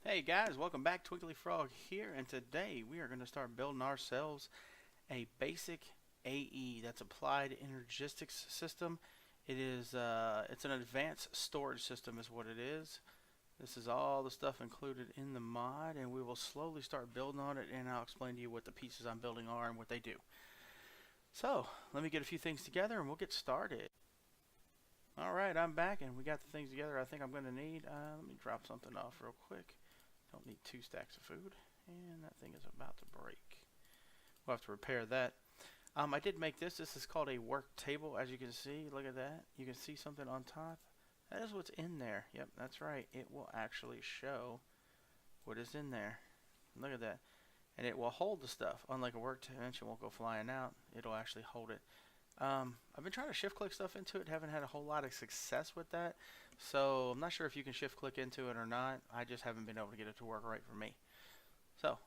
Hey guys, welcome back. Twinkly Frog here, and today we are going to start building ourselves a basic AE, that's applied energistics system. It's an advanced storage system is what it is. This is all the stuff included in the mod, and we will slowly start building on it, and I'll explain to you what the pieces I'm building are and what they do. So let me get a few things together and we'll get started. Alright, I'm back and we got the things together I think I'm going to need. Let me drop something off real quick. Don't need 2 stacks of food, and that thing is about to break. We'll have to repair that. I did make this. This is called a work table, as you can see. Look at that. You can see something on top. That is what's in there. Yep, that's right. It will actually show what is in there. Look at that. And it will hold the stuff. Unlike a workbench, it won't go flying out. It'll actually hold it. I've been trying to shift click stuff into it. Haven't had a whole lot of success with that. So I'm not sure if you can shift click into it or not. I just haven't been able to get it to work right for me. So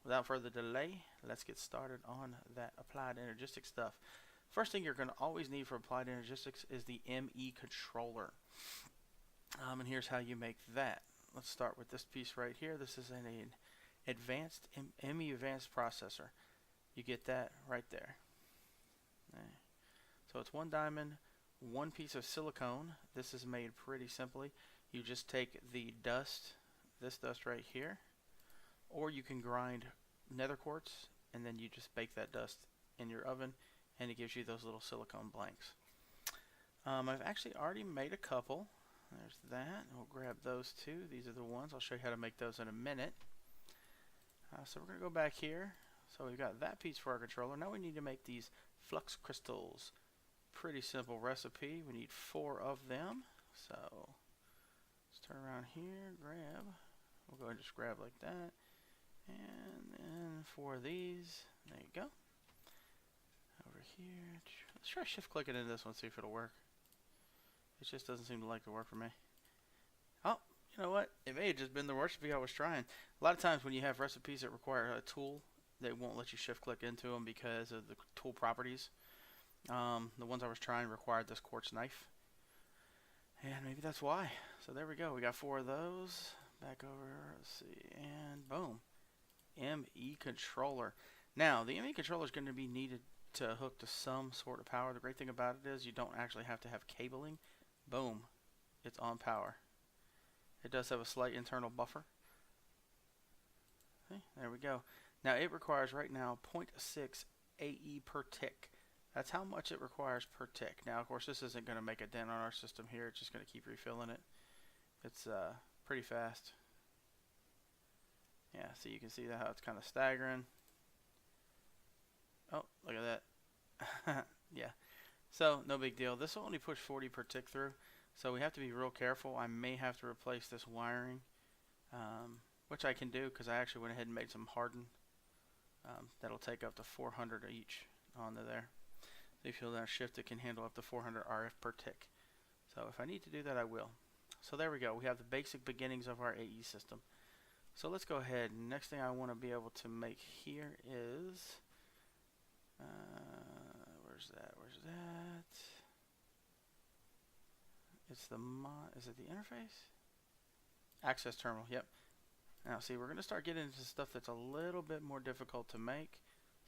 without further delay, let's get started on that applied energistics stuff. First thing you're going to always need for applied energistics is the ME controller. And here's how you make that. Let's start with this piece right here. This is an advanced ME advanced processor. You get that right there. So it's 1 diamond, 1 piece of silicone. This is made pretty simply. You just take the dust, this dust right here, or you can grind nether quartz and then you just bake that dust in your oven and it gives you those little silicone blanks. I've actually already made a couple. There's that. We'll grab those 2. These are the ones. I'll show you how to make those in a minute. So we're going to go back here. So we've got that piece for our controller. Now we need to make these flux crystals. Pretty simple recipe. We need 4 of them. So let's turn around here, grab. We'll go ahead and just grab like that. And then 4 of these. There you go. Over here. Let's try shift clicking into this one, see if it'll work. It just doesn't seem to like to work for me. Oh, you know what? It may have just been the recipe I was trying. A lot of times when you have recipes that require a tool, they won't let you shift click into them because of the tool properties. The ones I was trying required this quartz knife, and maybe that's why. So there we go. We got 4 of those. Back over. Let's see, and boom, ME controller. Now the ME controller is going to be needed to hook to some sort of power. The great thing about it is you don't actually have to have cabling. Boom, it's on power. It does have a slight internal buffer. Okay, there we go. Now it requires right now 0.6 AE per tick. That's how much it requires per tick. Now, of course, this isn't going to make a dent on our system here. It's just going to keep refilling it. It's pretty fast. Yeah, so you can see how it's kind of staggering. Oh, look at that. Yeah. So, no big deal. This will only push 40 per tick through. So, we have to be real careful. I may have to replace this wiring, which I can do because I actually went ahead and made some hardened. That'll take up to 400 each onto there. If you hold down shift, it can handle up to 400 RF per tick. So if I need to do that, I will. So there we go. We have the basic beginnings of our AE system. So let's go ahead. Next thing I want to be able to make here is, where's that? Where's that? It's the is it the interface? Access terminal. Yep. Now see, we're going to start getting into stuff that's a little bit more difficult to make.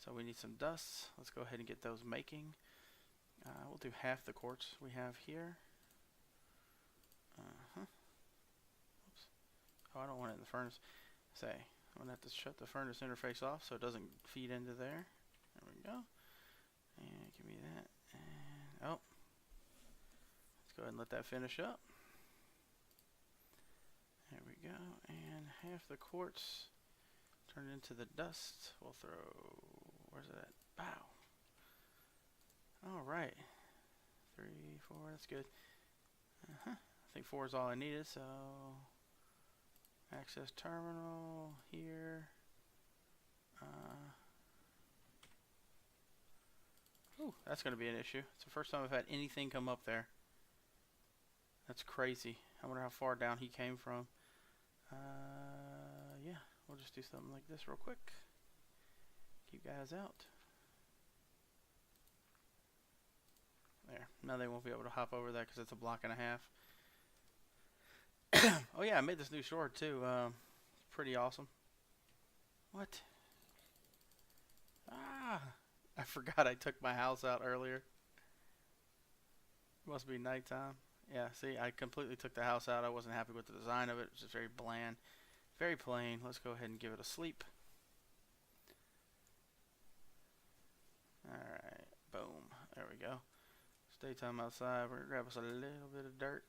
So we need some dusts. Let's go ahead and get those making. We'll do half the quartz we have here. Oops. Oh, I don't want it in the furnace. Say, I'm going to have to shut the furnace interface off so it doesn't feed into there. There we go. And give me that. And, oh. Let's go ahead and let that finish up. There we go. And half the quartz. Turn it into the dust. We'll throw, where's it at? Bow. Alright. 3, 4, that's good. I think 4 is all I needed, so access terminal here. Ooh, that's going to be an issue. It's the first time I've had anything come up there. That's crazy. I wonder how far down he came from. Yeah. We'll just do something like this real quick. Keep guys out. There. Now they won't be able to hop over that because it's a block and a half. Oh yeah, I made this new sword too. pretty awesome. What? Ah! I forgot I took my house out earlier. Must be nighttime. Yeah, see, I completely took the house out. I wasn't happy with the design of it. It was just very bland. Very plain. Let's go ahead and give it a sleep. Alright, boom. There we go. It's daytime outside. We're going to grab us a little bit of dirt.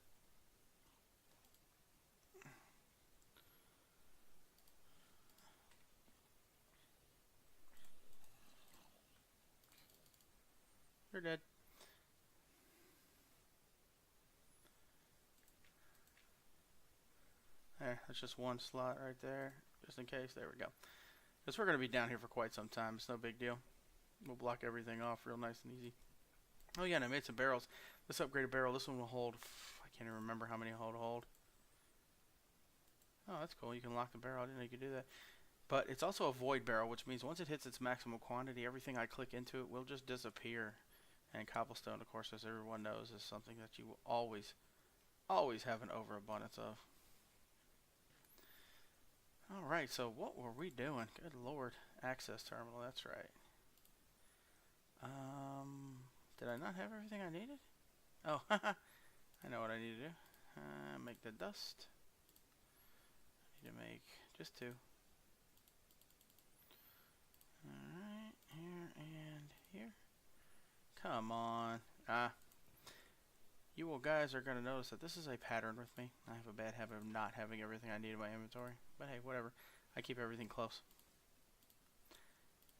You're dead. There, that's just one slot right there, just in case. There we go. Because we're going to be down here for quite some time. It's no big deal. We'll block everything off real nice and easy. Oh yeah, and I made some barrels. This upgraded barrel, this one will hold, I can't even remember how many it'll hold. Oh, that's cool. You can lock the barrel. I didn't know you could do that. But it's also a void barrel, which means once it hits its maximum quantity, everything I click into it will just disappear. And cobblestone, of course, as everyone knows, is something that you will always have an overabundance of. Alright, so what were we doing? Good lord. Access terminal, that's right. Did I not have everything I needed? Oh, I know what I need to do. Make the dust. I need to make just 2. Alright, here and here. Come on. You guys are going to notice that this is a pattern with me. I have a bad habit of not having everything I need in my inventory. But hey, whatever. I keep everything close.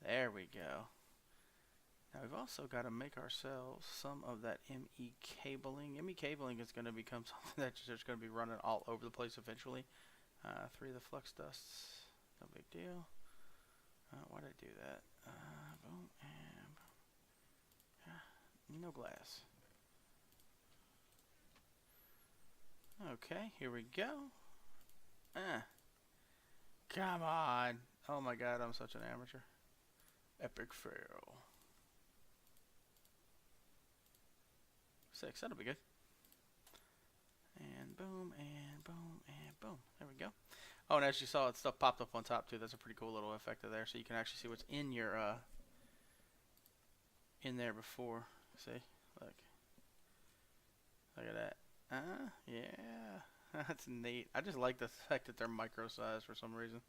There we go. Now we've also got to make ourselves some of that ME cabling. ME cabling is going to become something that's just going to be running all over the place eventually. 3 of the flux dusts. No big deal. Why did I do that? Boom and boom. No glass. Okay, here we go. Come on. Oh my god, I'm such an amateur. Epic fail. 6, that'll be good. And boom, and boom, and boom. There we go. Oh, and as you saw, stuff popped up on top too. That's a pretty cool little effect of there. So you can actually see what's in your, in there before. See? Look. Look at that. Yeah. That's neat. I just like the fact that they're micro sized for some reason.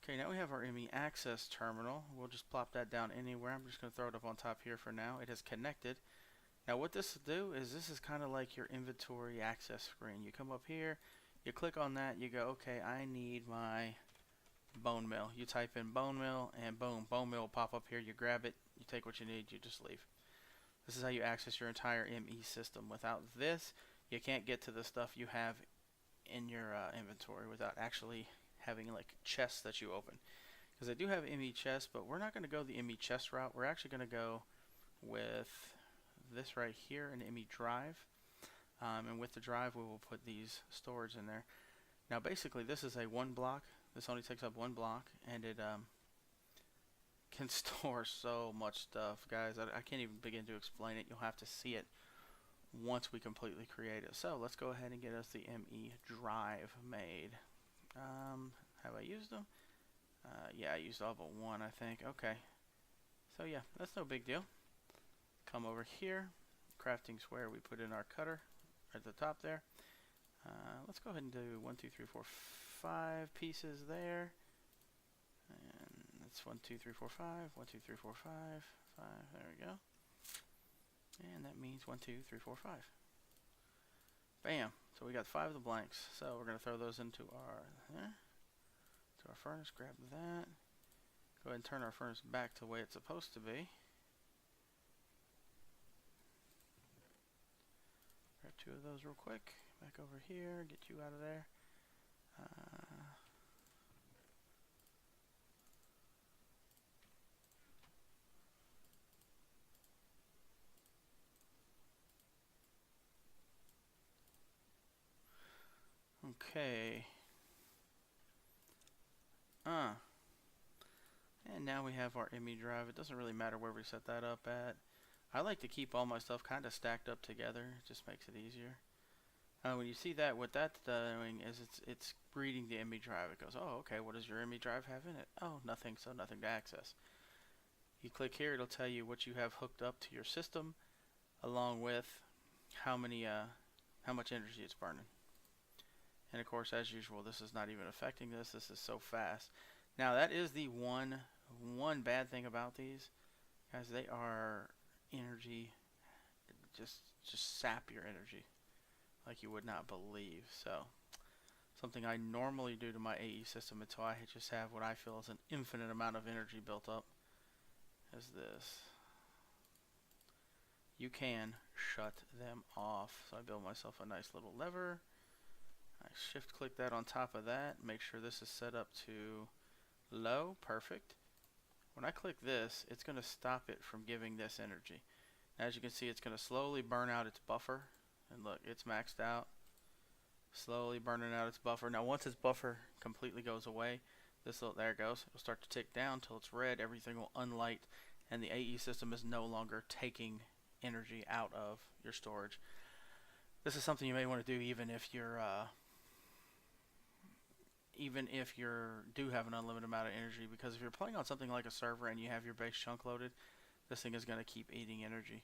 Okay, now we have our ME access terminal. We'll just plop that down anywhere. I'm just going to throw it up on top here for now. It is connected. Now what this will do is this is kind of like your inventory access screen. You come up here, you click on that, you go, okay, I need my bone mill. You type in bone mill and boom, bone mill will pop up here. You grab it, you take what you need, you just leave. This is how you access your entire ME system. Without this, you can't get to the stuff you have in your inventory without actually having like chests that you open. Because I do have ME chests, but we're not going to go the ME chest route. We're actually going to go with this right here, an ME drive. And with the drive, we will put these storage in there. Now basically this is a 1 block. This only takes up 1 block, and it can store so much stuff, guys. I can't even begin to explain it. You'll have to see it once we completely create it. So let's go ahead and get us the ME drive made. Have I used them? Yeah, I used all but 1, I think. Okay. So yeah, that's no big deal. Come over here. Crafting square, we put in our cutter at the top there. Let's go ahead and do 1, 2, 3, 4, 5 pieces there. And that's 1, 2, 3, 4, 5. 1, 2, 3, 4, 5. 5. There we go. And that means 1, 2, 3, 4, 5. Bam. So we got 5 of the blanks. So we're going to throw those into our furnace. Grab that. Go ahead and turn our furnace back to the way it's supposed to be. Grab 2 of those real quick. Back over here. Get you out of there. Okay. And now we have our ME drive. It doesn't really matter where we set that up at. I like to keep all my stuff kind of stacked up together. It just makes it easier. When you see that, what that's doing is it's reading the ME drive. It goes, oh, okay, what does your ME drive have in it? Oh, nothing, so nothing to access. You click here, it'll tell you what you have hooked up to your system, along with how much energy it's burning. And of course, as usual, this is not even affecting this. This is so fast. Now that is the one bad thing about these guys. They are energy, just sap your energy like you would not believe. So something I normally do to my AE system until I just have what I feel is an infinite amount of energy built up is this. You can shut them off. So I build myself a nice little lever. I shift click that on top of that. Make sure this is set up to low. Perfect. When I click this, it's going to stop it from giving this energy. As you can see, it's going to slowly burn out its buffer. And look, it's maxed out. Slowly burning out its buffer. Now once its buffer completely goes away, there it goes. It'll start to tick down until it's red. Everything will unlight, and the AE system is no longer taking energy out of your storage. This is something you may want to do even if you're do have an unlimited amount of energy, because if you're playing on something like a server and you have your base chunk loaded, this thing is going to keep eating energy.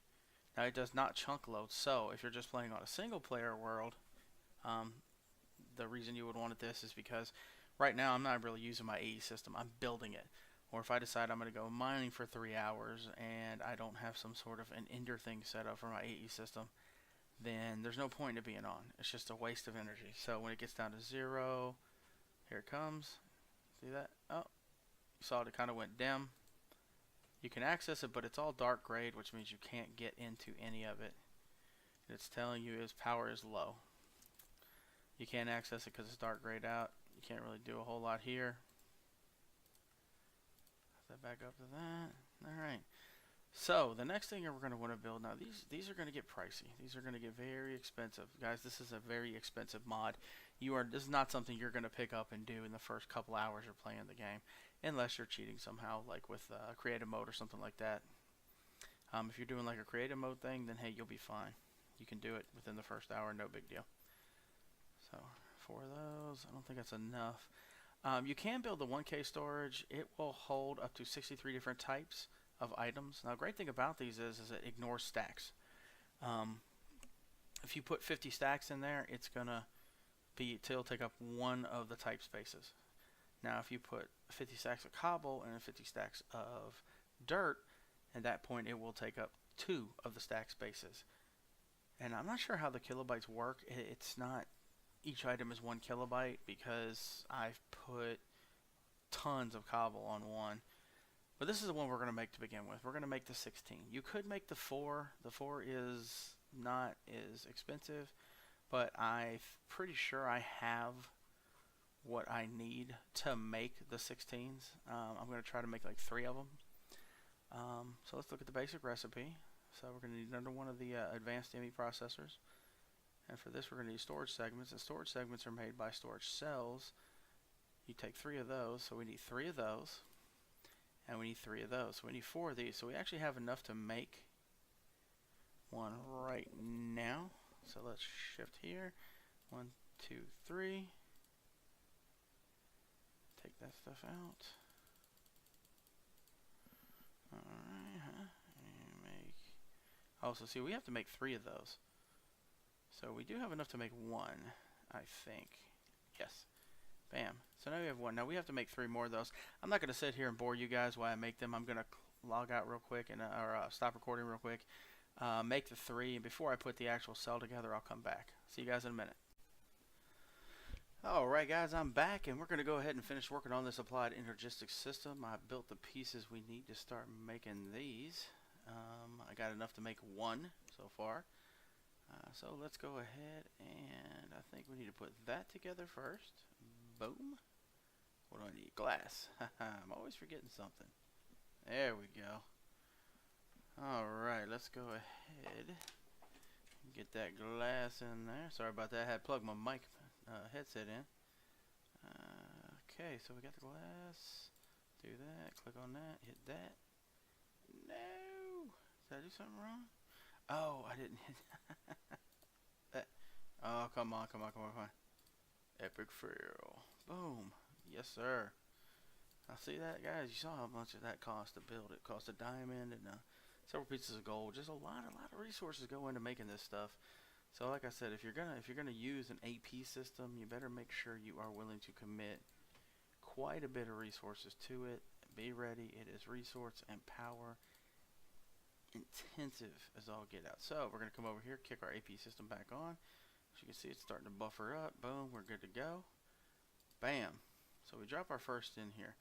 Now it does not chunk load, so if you're just playing on a single player world, the reason you would want this is because right now I'm not really using my AE system, I'm building it. Or if I decide I'm going to go mining for 3 hours and I don't have some sort of an ender thing set up for my AE system, then there's no point in being on. It's just a waste of energy. So when it gets down to 0, here it comes. See that? Oh, you saw it kind of went dim. You can access it, but it's all dark grayed, which means you can't get into any of it. It's telling you its power is low. You can't access it because it's dark grayed out. You can't really do a whole lot here. Put that back up to that. Alright. So the next thing we're going to want to build, now these are going to get pricey. These are going to get very expensive. Guys, this is a very expensive mod. This is not something you're going to pick up and do in the first couple hours you're playing the game, unless you're cheating somehow, like with creative mode or something like that. If you're doing like a creative mode thing, then hey, you'll be fine. You can do it within the first hour, no big deal. So 4 of those, I don't think that's enough. You can build the 1K storage. It will hold up to 63 different types of items. Now, the great thing about these is it ignores stacks. If you put 50 stacks in there, it'll take up 1 of the type spaces. Now, if you put 50 stacks of cobble and 50 stacks of dirt, at that point it will take up 2 of the stack spaces. And I'm not sure how the kilobytes work. It's not each item is 1 kilobyte because I've put tons of cobble on one. But this is the one we're going to make to begin with. We're going to make the 16. You could make the 4. The 4 is not as expensive, but I'm pretty sure I have what I need to make the 16s. I'm going to try to make like 3 of them. So let's look at the basic recipe. So we're going to need another one of the advanced ME processors. And for this we're going to need storage segments. And storage segments are made by storage cells. You take 3 of those, so we need 3 of those. And we need 3 of those. So we need 4 of these. So we actually have enough to make one right now. So let's shift here. 1, 2, 3. Take that stuff out. Alright, and make. Also, see, we have to make 3 of those. So we do have enough to make 1, I think. Yes. Bam. So now we have 1. Now we have to make 3 more of those. I'm not going to sit here and bore you guys while I make them. I'm going to log out real quick and stop recording real quick. Make the 3, and before I put the actual cell together, I'll come back. See you guys in a minute. Alright guys, I'm back, and we're going to go ahead and finish working on this applied energistic system. I built the pieces we need to start making these. I got enough to make 1 so far. So let's go ahead, and I think we need to put that together first. Boom. What do I need? Glass. I'm always forgetting something. There we go. Alright, let's go ahead and get that glass in there. Sorry about that. I had plugged my mic headset in. Okay, so we got the glass. Do that. Click on that. Hit that. No! Did I do something wrong? Oh, I didn't hit that. Oh, come on, come on, come on, come on. Epic fail. Boom. Yes, sir. I see that, guys. You saw how much of that cost to build. It cost a diamond and several pieces of gold. Just a lot of resources go into making this stuff. So, like I said, if you're gonna use an AP system, you better make sure you are willing to commit quite a bit of resources to it. Be ready. It is resource and power intensive as all get out. So we're gonna come over here, kick our AP system back on. As you can see, it's starting to buffer up. Boom, we're good to go. Bam. So we drop our first in here.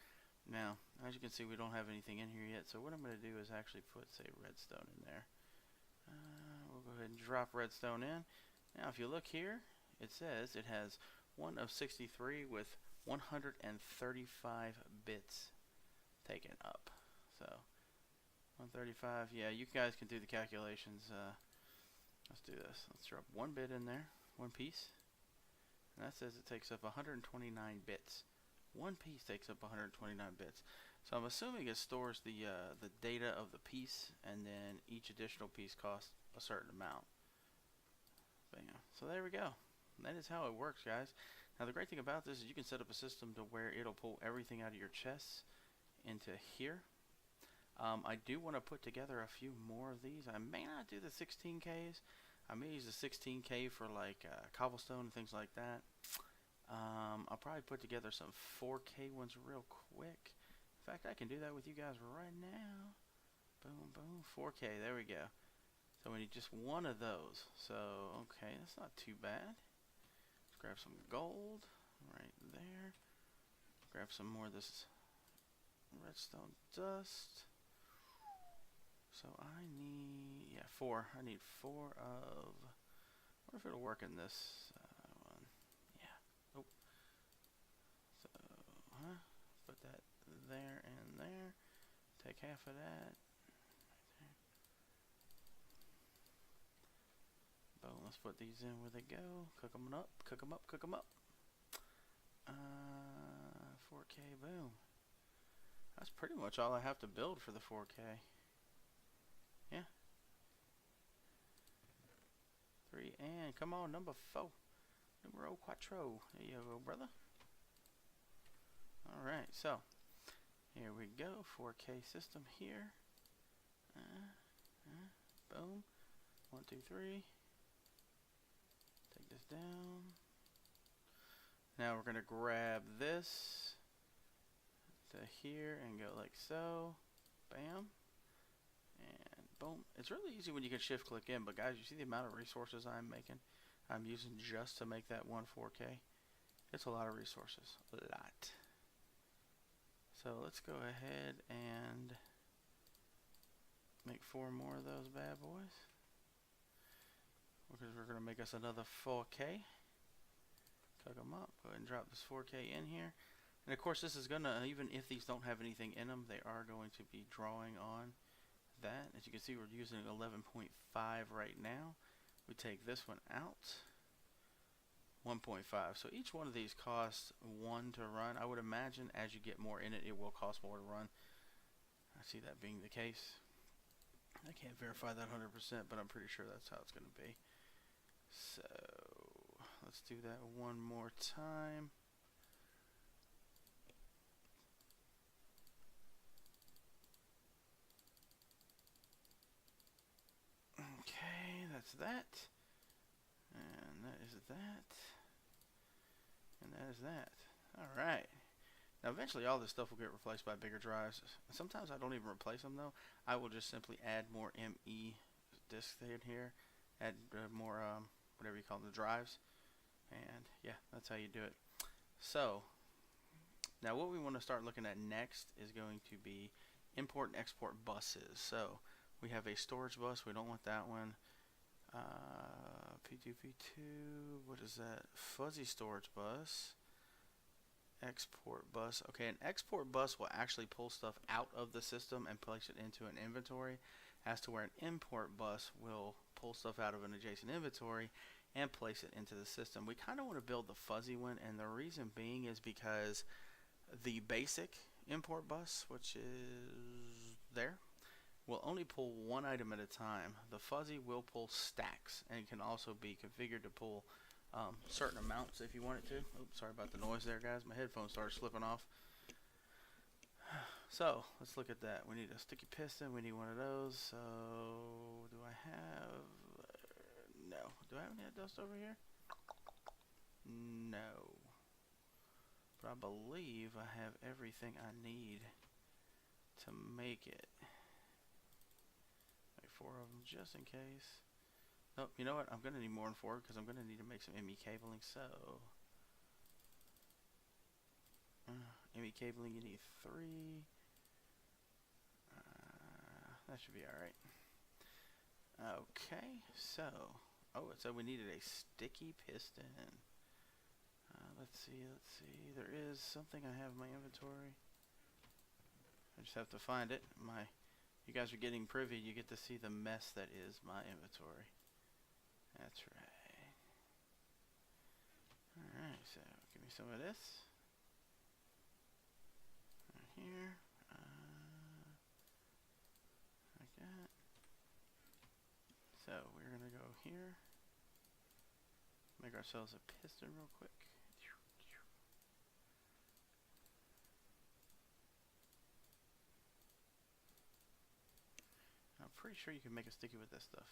Now, as you can see, we don't have anything in here yet. So what I'm gonna do is actually put, say, redstone in there. We'll go ahead and drop redstone in. Now, if you look here, it says it has 1 of 63 with 135 bits taken up. So 135. Yeah, you guys can do the calculations. Let's do this. Let's drop 1 bit in there, 1 piece, and that says it takes up 129 bits. 1 piece takes up 129 bits. So I'm assuming it stores the data of the piece, and then each additional piece costs a certain amount. Bam. So there we go. That is how it works, guys. Now the great thing about this is you can set up a system to where it'll pull everything out of your chests into here. I do want to put together a few more of these. I may not do the 16Ks. I may use the 16K for like cobblestone and things like that. I'll probably put together some 4K ones real quick. In fact, I can do that with you guys right now. Boom, boom, 4K. There we go. So we need just 1 of those. So, okay, that's not too bad. Let's grab some gold right there. Grab some more of this redstone dust. So I need, yeah, 4. I need 4 of, I wonder if it'll work in this one. Yeah. Oh. So, put that there and there. Take half of that. Right there. Boom, let's put these in where they go. Cook them up, cook them up, cook them up. 4K, boom. That's pretty much all I have to build for the 4K. Yeah. 3 and come on, number 4. Numero quattro. There you go, brother. Alright, so here we go. 4K system here. Boom. 1, 2, 3. Take this down. Now we're gonna grab this to here and go like so. Bam. And boom. It's really easy when you can shift click in, but guys, you see the amount of resources I'm using just to make that one 4K? It's a lot of resources. A lot. So let's go ahead and make 4 more of those bad boys. Because we're going to make us another 4K. Cook them up. Go ahead and drop this 4K in here. And of course this is going to, even if these don't have anything in them, they are going to be drawing on that. As you can see, we're using 11.5 right now. We take this one out. 1.5. So each one of these costs 1 to run. I would imagine as you get more in it, it will cost more to run. I see that being the case. I can't verify that 100%, but I'm pretty sure that's how it's going to be. So let's do that one more time. Okay, that's that. And that is that. And that is that. Alright. Now eventually all this stuff will get replaced by bigger drives. Sometimes I don't even replace them though. I will just simply add more ME discs in here. Add more, whatever you call them, the drives. And yeah, that's how you do it. So, now what we want to start looking at next is going to be import and export buses. So, we have a storage bus. We don't want that one. P2, what is that? Fuzzy storage bus. Export bus. Okay, an export bus will actually pull stuff out of the system and place it into an inventory, as to where an import bus will pull stuff out of an adjacent inventory and place it into the system. We kind of want to build the fuzzy one, and the reason being is because the basic import bus, which is there, will only pull 1 item at a time. The fuzzy will pull stacks and can also be configured to pull certain amounts if you want it to. Oops, sorry about the noise there, guys. My headphones started slipping off. So let's look at that. We need a sticky piston. We need one of those. So do I have? No. Do I have any dust over here? No. But I believe I have everything I need to make it. Like 4 of them just in case. Nope. You know what? I'm gonna need more than 4 because I'm gonna need to make some ME cabling. So ME cabling, you need 3. That should be alright. Okay, so, it said we needed a sticky piston. Let's see, there is something I have in my inventory. I just have to find it. You guys are getting privy, you get to see the mess that is my inventory. That's right. Alright, so give me some of this. Right here. Like that. So we're going to go here. Make ourselves a piston real quick. I'm pretty sure you can make a sticky with this stuff.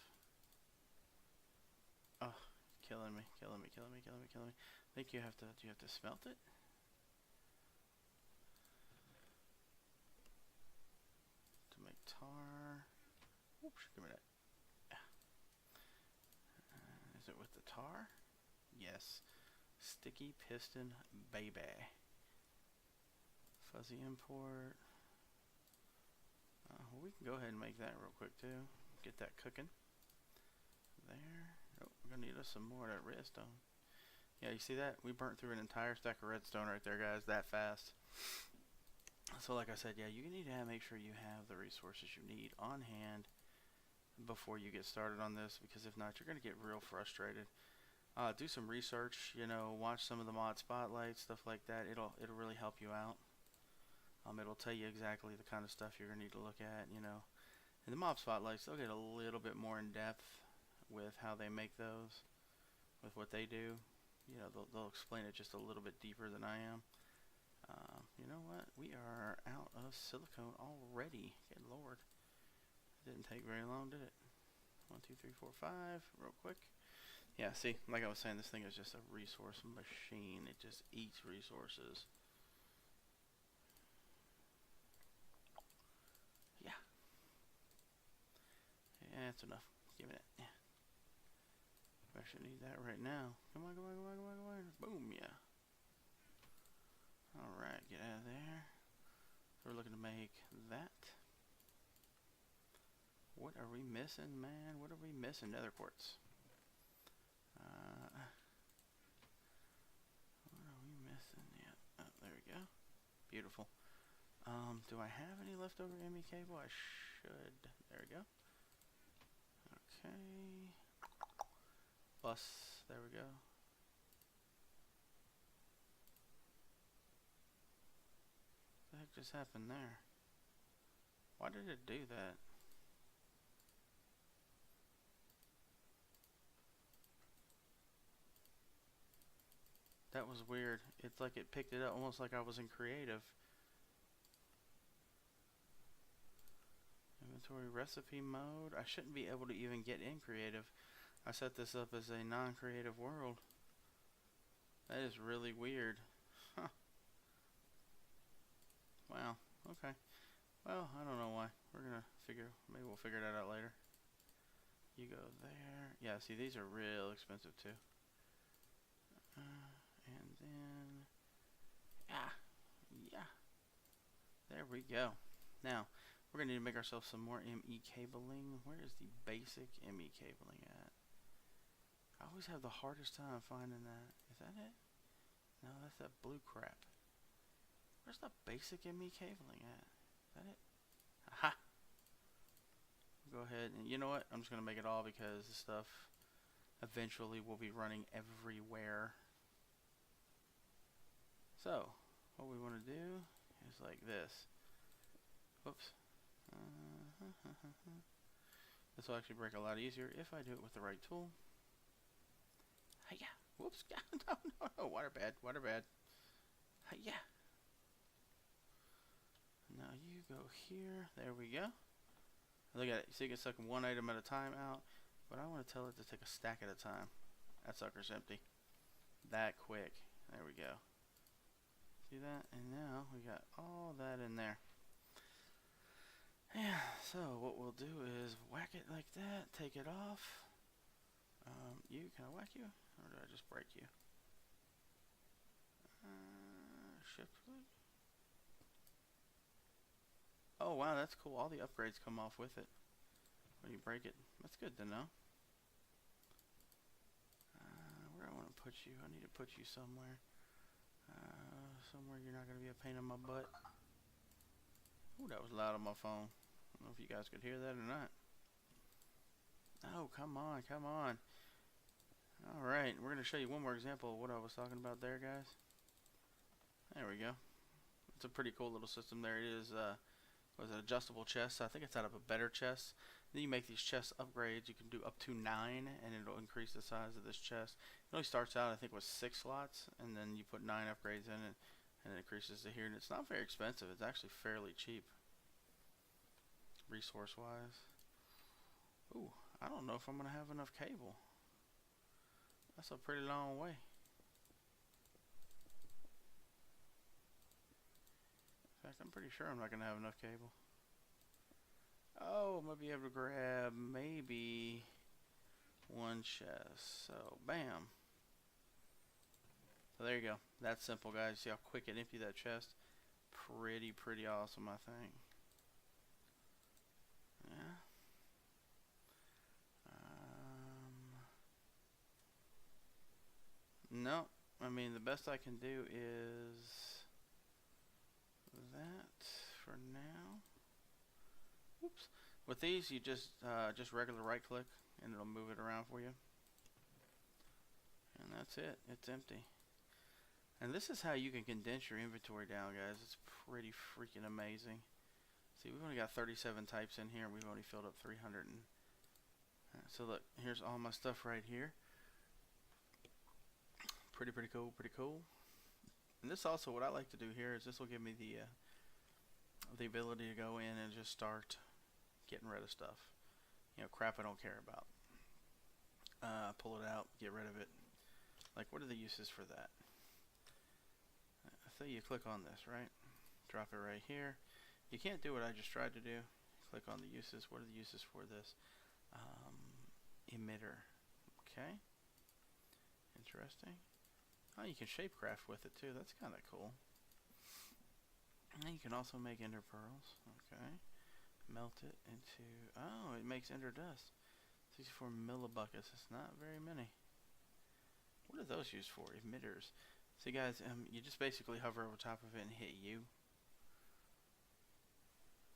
Oh, killing me. I think do you have to smelt it? To make tar. Oops, give me that. Is it with the tar? Yes. Sticky piston baby. Fuzzy import. We can go ahead and make that real quick too. Get that cooking. There. Oh, we're gonna need us some more of that redstone. Yeah, you see that? We burnt through an entire stack of redstone right there, guys, that fast. So like I said, yeah, you need to make sure you have the resources you need on hand before you get started on this, because if not, you're going to get real frustrated. Do some research, watch some of the mod spotlights, stuff like that. It'll really help you out. It'll tell you exactly the kind of stuff you're going to need to look at, And the mob spotlights, they'll get a little bit more in depth with how they make those, with what they do. They'll explain it just a little bit deeper than I am. You know what? We are out of silicone already. Good Lord. It didn't take very long, did it? 1, 2, 3, 4, 5. Real quick. Yeah, see, like I was saying, this thing is just a resource machine. It just eats resources. Yeah. Yeah, that's enough. Give me that. Yeah. I should need that right now. Come on. Boom, yeah. Alright, get out of there. So we're looking to make that. What are we missing, man? What are we missing? Nether quartz. What are we missing? Yeah. Oh, there we go. Beautiful. Do I have any leftover ME cable? I should. There we go. Okay. Bus. There we go. What the heck just happened there? Why did it do that? That was weird. It's like it picked it up almost like I was in creative. Inventory recipe mode. I shouldn't be able to even get in creative. I set this up as a non-creative world. That is really weird. Huh. Wow. Okay. Well, I don't know why. Maybe we'll figure that out later. You go there. Yeah, see, these are real expensive too. And then, yeah. There we go. Now, we're going to need to make ourselves some more ME cabling. Where is the basic ME cabling at? I always have the hardest time finding that. Is that it? No, that's that blue crap. Where's the basic ME cabling at? Is that it? Aha! Go ahead, and you know what? I'm just going to make it all because this stuff eventually will be running everywhere. So, what we want to do is like this. Whoops. This will actually break a lot easier if I do it with the right tool. Hiya! Whoops. No. Water bad. Yeah. Now you go here. There we go. Look at it. So you can suck one item at a time out. But I want to tell it to take a stack at a time. That sucker's empty. That quick. There we go. See that? And now we got all that in there. Yeah, so what we'll do is whack it like that, take it off. Can I whack you? Or did I just break you? Shift click. Oh wow, that's cool. All the upgrades come off with it when you break it. That's good to know. Where I want to put you? I need to put you somewhere. Somewhere you're not going to be a pain in my butt. Ooh, that was loud on my phone. I don't know if you guys could hear that or not. Oh, come on. Alright, we're going to show you one more example of what I was talking about there, guys. There we go. It's a pretty cool little system there. It is was an adjustable chest. I think it's out of a better chest. Then you make these chest upgrades. You can do up to 9, and it'll increase the size of this chest. It only starts out, I think, with 6 slots, and then you put 9 upgrades in it, and it increases to here. And it's not very expensive. It's actually fairly cheap, resource-wise. Ooh, I don't know if I'm gonna have enough cable. That's a pretty long way. In fact, I'm pretty sure I'm not gonna have enough cable. Oh, I'm gonna be able to grab maybe 1 chest. So, bam. So there you go. That's simple, guys. See how quick it emptied that chest? Pretty awesome, I think. Yeah. No, I mean the best I can do is that for now. Whoops. With these, you just regular right click and it'll move it around for you. And that's it. It's empty. And this is how you can condense your inventory down, guys. It's pretty freaking amazing. See, we've only got 37 types in here, and we've only filled up 300. So look, here's all my stuff right here. Pretty cool. And this also, what I like to do here is this will give me the ability to go in and just start getting rid of stuff. You know, crap I don't care about. Pull it out, get rid of it. Like, what are the uses for that? So you click on this, right? Drop it right here. You can't do what I just tried to do. Click on the uses. What are the uses for this? Emitter. Okay. Interesting. Oh, you can shapecraft with it too. That's kind of cool. And you can also make ender pearls. Okay. Melt it into... Oh, it makes ender dust. 64 millibuckets. It's not very many. What are those used for? Emitters. So guys, you just basically hover over top of it and hit U.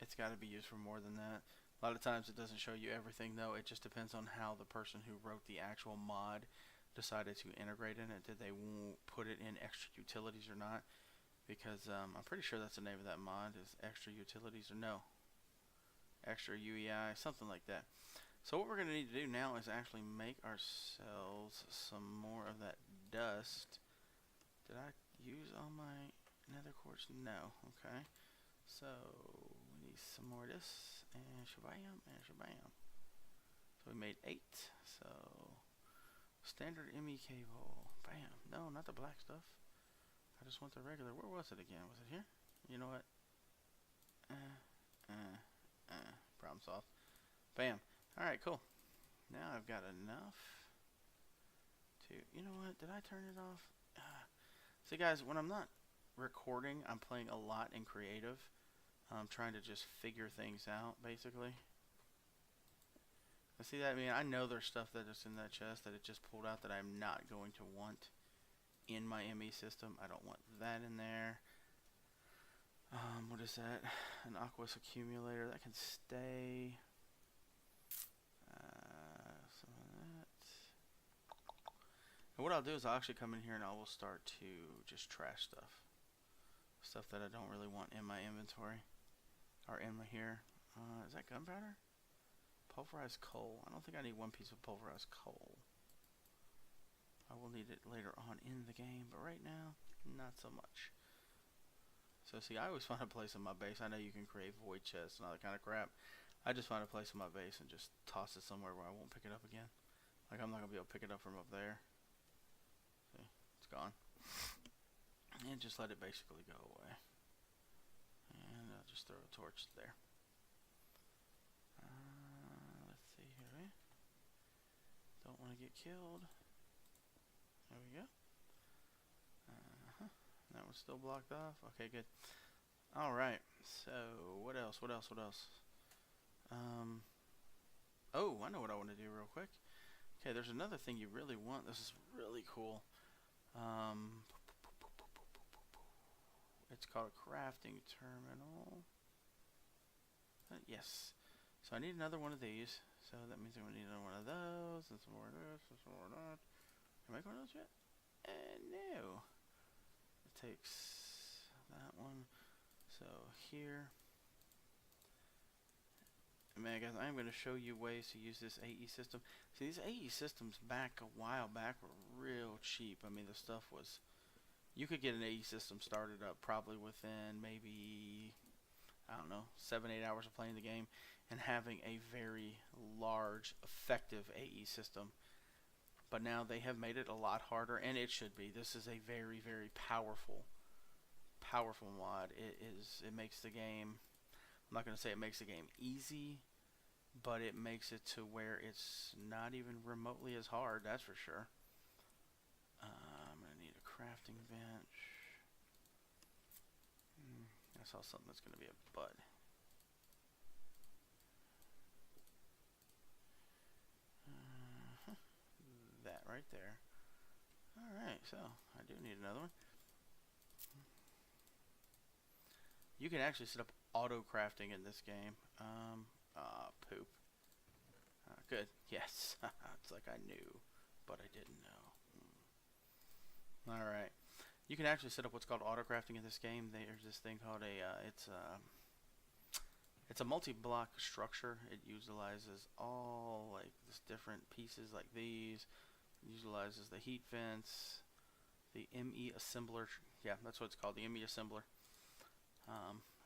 It's got to be used for more than that. A lot of times it doesn't show you everything though. It just depends on how the person who wrote the actual mod decided to integrate in it. Did they put it in extra utilities or not? Because I'm pretty sure that's the name of that mod, is extra utilities, or no, extra UEI, something like that. So what we're going to need to do now is actually make ourselves some more of that dust. Did I use all my nether quartz? No. Okay. So we need some more of this, and shabam, and shabam. So we made 8. So standard ME cable. Bam. No, not the black stuff. I just want the regular. Where was it again? Was it here? You know what? Problem solved. Bam. Alright, cool. Now I've got enough to... You know what? Did I turn it off? See, guys, when I'm not recording, I'm playing a lot in creative. I'm trying to just figure things out, basically. See that? I mean, I know there's stuff that is in that chest that it just pulled out that I'm not going to want in my ME system. I don't want that in there. What is that? An aqueous accumulator. That can stay. Some of that. And what I'll do is I'll actually come in here and I will start to just trash stuff. Stuff that I don't really want in my inventory. Or in my here. Is that gunpowder? Pulverized coal. I don't think I need 1 piece of pulverized coal. I will need it later on in the game, but right now, not so much. So see, I always find a place in my base. I know you can create void chests and all that kind of crap. I just find a place in my base and just toss it somewhere where I won't pick it up again. Like I'm not going to be able to pick it up from up there. See, it's gone. And just let it basically go away. And I'll just throw a torch there. Let's see here. Don't want to get killed. There we go. That one's still blocked off. Okay, good. Alright, so what else? Oh, I know what I want to do real quick. Okay, there's another thing you really want. This is really cool. It's called a crafting terminal. Yes. So I need another one of these. So that means I'm going to need another one of those, and some more of this, and some more of that. Can I make one of those yet? No. It takes that one. So here. Man, guys, I'm going to show you ways to use this AE system. See, these AE systems back a while back were real cheap. I mean, the stuff was... You could get an AE system started up probably within maybe, I don't know, 7-8 hours of playing the game and having a very large, effective AE system. But now they have made it a lot harder, and it should be. This is a very, very powerful mod. It makes the game... I'm not going to say it makes the game easy, but it makes it to where it's not even remotely as hard, that's for sure. I'm going to need a crafting bench. I saw something that's going to be a bud. That right there. Alright, so I do need another one. You can actually set up auto crafting in this game. Poop. Good. Yes. It's like I knew, but I didn't know. Alright. You can actually set up what's called auto crafting in this game. There's this thing called it's a multi-block structure. It utilizes all like this different pieces like these. It utilizes the heat vents, the ME assembler. Yeah, that's what it's called, the ME assembler.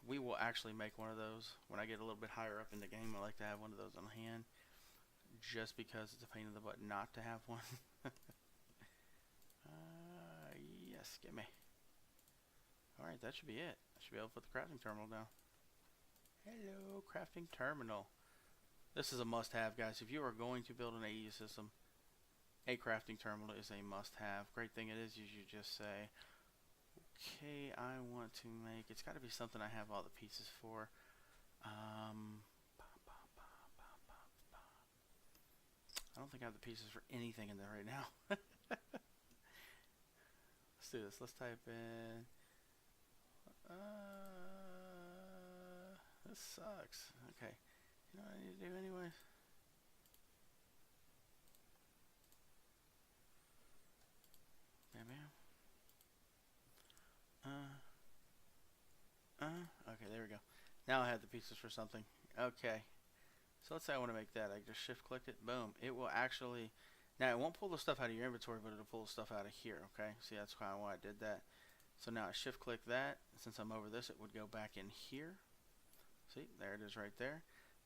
We will actually make one of those when I get a little bit higher up in the game. I like to have one of those on hand, just because it's a pain in the butt not to have one. Yes, give me. Alright, that should be it. I should be able to put the crafting terminal down. Hello, crafting terminal. This is a must-have, guys. If you are going to build an AE system, a crafting terminal is a must-have. Great thing it is you just say, okay, I want to make, it's got to be something I have all the pieces for. I don't think I have the pieces for anything in there right now. Let's do this. Let's type in. This sucks. Okay. You know what I need to do anyways? Bam, bam. Okay, there we go. Now I have the pieces for something. Okay. So let's say I want to make that. I just shift click it. Boom. It will actually... Now it won't pull the stuff out of your inventory, but it'll pull the stuff out of here. Okay. See, that's kind of why I did that. So now I shift click that. Since I'm over this, it would go back in here. See, there it is right there.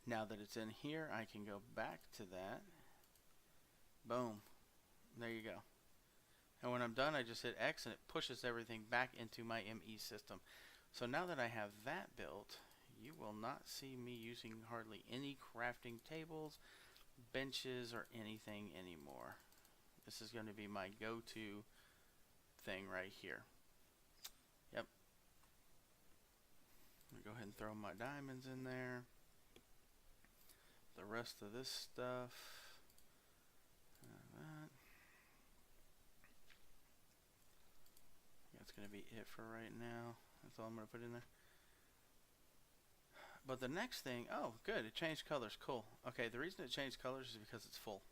Now that it's in here, I can go back to that. Boom. There you go. And when I'm done, I just hit X and it pushes everything back into my ME system. So now that I have that built, you will not see me using hardly any crafting tables, benches, or anything anymore. This is going to be my go-to thing right here. Yep. I'm going to go ahead and throw my diamonds in there. The rest of this stuff. That's going to be it for right now. That's all I'm going to put in there. But the next thing, oh good, it changed colors, cool. Okay, the reason it changed colors is because it's full.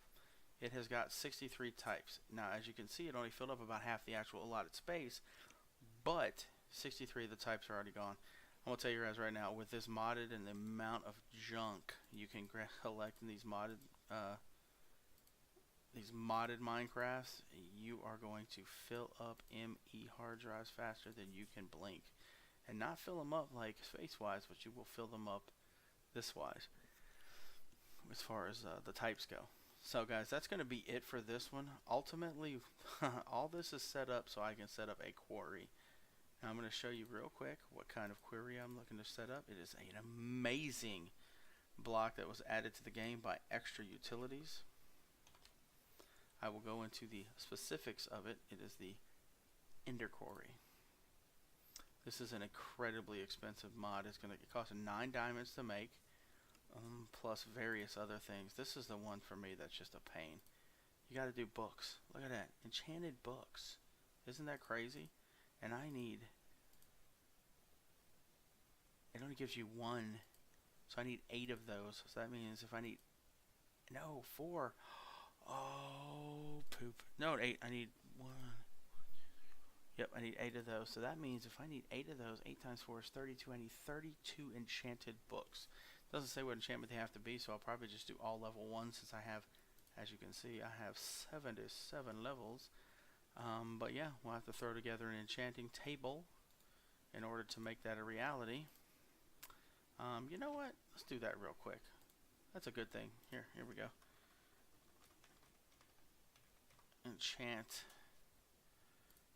It has got 63 types. Now as you can see, it only filled up about half the actual allotted space, but 63 of the types are already gone. I'm going to tell you guys right now, with this modded and the amount of junk you can collect in these modded these modded Minecrafts, you are going to fill up ME hard drives faster than you can blink. And not fill them up like space-wise, but you will fill them up this-wise as far as the types go. So guys, that's going to be it for this one. Ultimately, all this is set up so I can set up a query. Now I'm going to show you real quick what kind of query I'm looking to set up. It is an amazing block that was added to the game by Extra Utilities. I will go into the specifics of it. It is the Ender Quarry. This is an incredibly expensive mod. It's going to cost 9 diamonds to make, plus various other things. This is the one for me that's just a pain. You got to do books. Look at that. Enchanted books. Isn't that crazy? And I need... It only gives you 1. So I need 8 of those. So that means if I need... No, 4. Oh, poop. No, 8. I need 1. Yep, I need 8 of those. So that means if I need 8 of those, 8 times 4 is 32. I need 32 enchanted books. Doesn't say what enchantment they have to be, so I'll probably just do all level 1 since I have, as you can see, I have 77 levels. But yeah, we'll have to throw together an enchanting table in order to make that a reality. You know what? Let's do that real quick. That's a good thing. Here we go.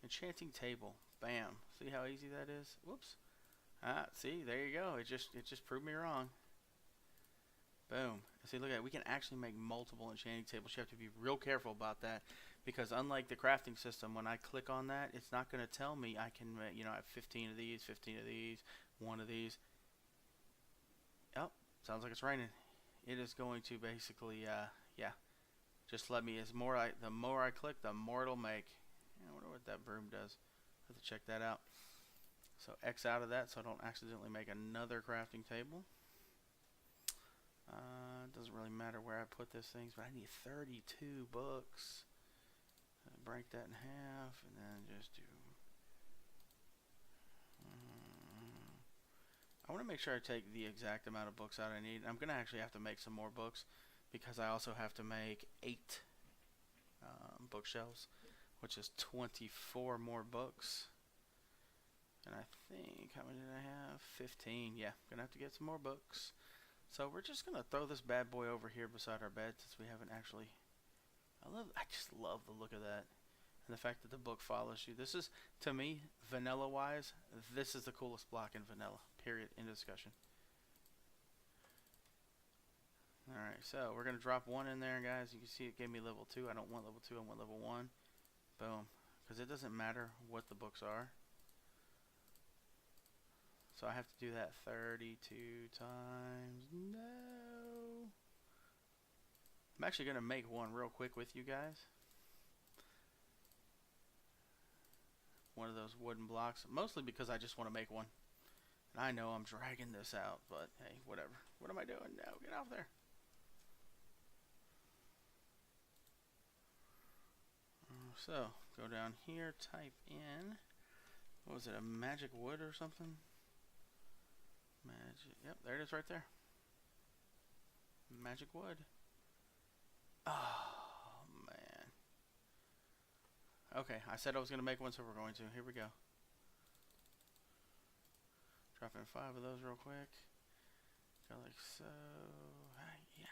Enchanting table. Bam. See how easy that is? Whoops. See, there you go. It just proved me wrong. Boom. See, look at it. We can actually make multiple enchanting tables. You have to be real careful about that, because unlike the crafting system, when I click on that, it's not going to tell me I can, I have 15 of these, 15 of these, 1 of these. Oh, sounds like it's raining. It is going to basically, yeah, just let me. The more I click, the more it'll make. I wonder what that broom does. Have to check that out. So X out of that so I don't accidentally make another crafting table. It doesn't really matter where I put these things, but I need 32 books. Break that in half and then just do... I want to make sure I take the exact amount of books out I need. I'm going to actually have to make some more books because I also have to make 8 bookshelves, which is 24 more books. And I think, how many did I have? 15. Yeah, I'm going to have to get some more books. So we're just going to throw this bad boy over here beside our bed since we haven't actually... I just love the look of that. And the fact that the book follows you. This is, to me, vanilla-wise, this is the coolest block in vanilla. Period. End of discussion. Alright, so we're going to drop 1 in there, guys. You can see it gave me level 2. I don't want level 2, I want level 1. Boom. Because it doesn't matter what the books are. So I have to do that 32 times. No. I'm actually going to make one real quick with you guys. One of those wooden blocks. Mostly because I just want to make one. And I know I'm dragging this out, but hey, whatever. What am I doing? No, get out there. So, go down here, type in, what was it, a magic wood or something? Magic, yep, there it is right there. Magic wood. Oh, man. Okay, I said I was going to make one, so we're going to. Here we go. Drop in 5 of those real quick. Go like so. Yeah.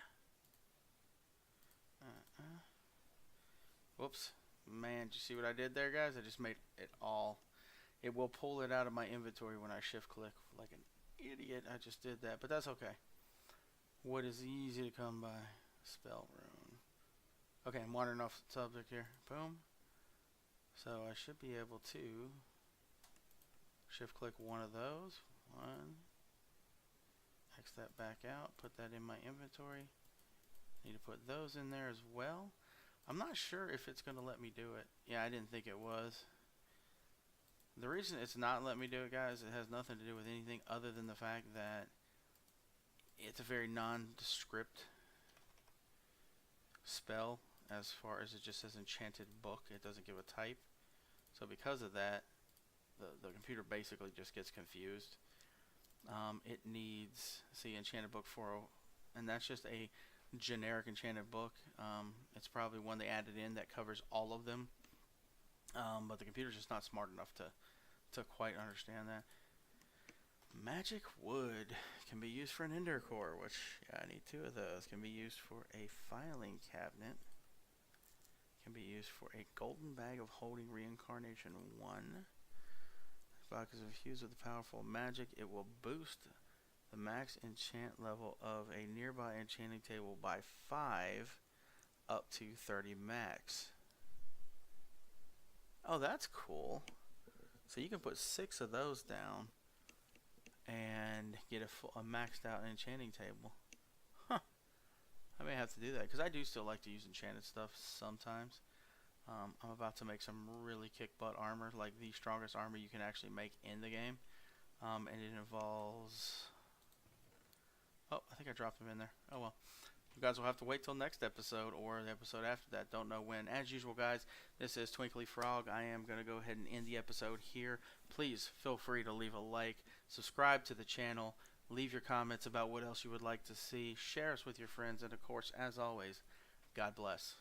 Whoops. Man, did you see what I did there, guys? I just made it all. It will pull it out of my inventory when I shift click like an idiot. I just did that, but that's okay. Wood is easy to come by. Spell rune. Okay, I'm wandering off subject here. Boom. So I should be able to shift click one of those. 1. X that back out. Put that in my inventory. Need to put those in there as well. I'm not sure if it's going to let me do it. Yeah, I didn't think it was. The reason it's not letting me do it, guys, it has nothing to do with anything other than the fact that it's a very nondescript spell as far as it just says enchanted book. It doesn't give a type. So because of that, the computer basically just gets confused. It needs, see, enchanted book 40, and that's just a generic enchanted book. It's probably one they added in that covers all of them. But the computer's just not smart enough to quite understand that. Magic wood can be used for an ender core, which, yeah, I need 2 of those. Can be used for a filing cabinet. Can be used for a golden bag of holding reincarnation 1. Because if fused with the powerful magic, it will boost the max enchant level of a nearby enchanting table by 5 up to 30 max. Oh, that's cool. So you can put 6 of those down and get a maxed out enchanting table. Huh. I may have to do that because I do still like to use enchanted stuff sometimes. I'm about to make some really kick butt armor, like the strongest armor you can actually make in the game. And it involves... Oh, I think I dropped him in there. Oh well. You guys will have to wait till next episode or the episode after that. Don't know when. As usual, guys, this is Twinkly Frog. I am going to go ahead and end the episode here. Please feel free to leave a like, subscribe to the channel, leave your comments about what else you would like to see, share us with your friends, and of course, as always, God bless.